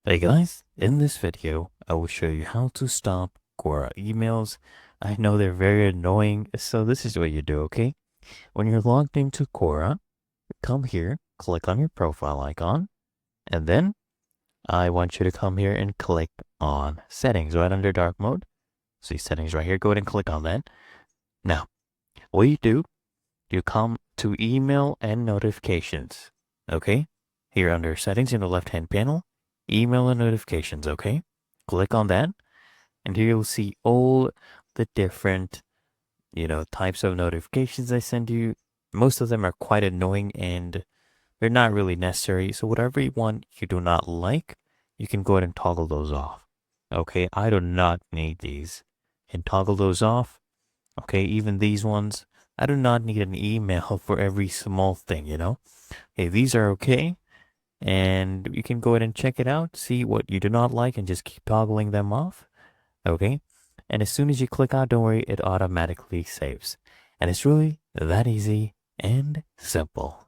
Hey guys, in this video, I will show you how to stop Quora emails. I know they're very annoying, so this is what you do, okay? When you're logged into Quora, come here, click on your profile icon, and then I want you to come here and click on settings right under dark mode. See settings right here, go ahead and click on that. Now, what you come to email and notifications, okay? Here under settings in the left-hand panel, email and notifications, okay? Click on that, and here you'll see all the different, types of notifications I send you. Most of them are quite annoying and they're not really necessary. So whatever one you do not like, you can go ahead and toggle those off. Okay, I do not need these. And toggle those off. Okay, even these ones, I do not need an email for every small thing. Okay, these are okay. And you can go ahead and check it out, see what you do not like, and just keep toggling them off. Okay, and as soon as you click out, don't worry, it automatically saves. And it's really that easy and simple.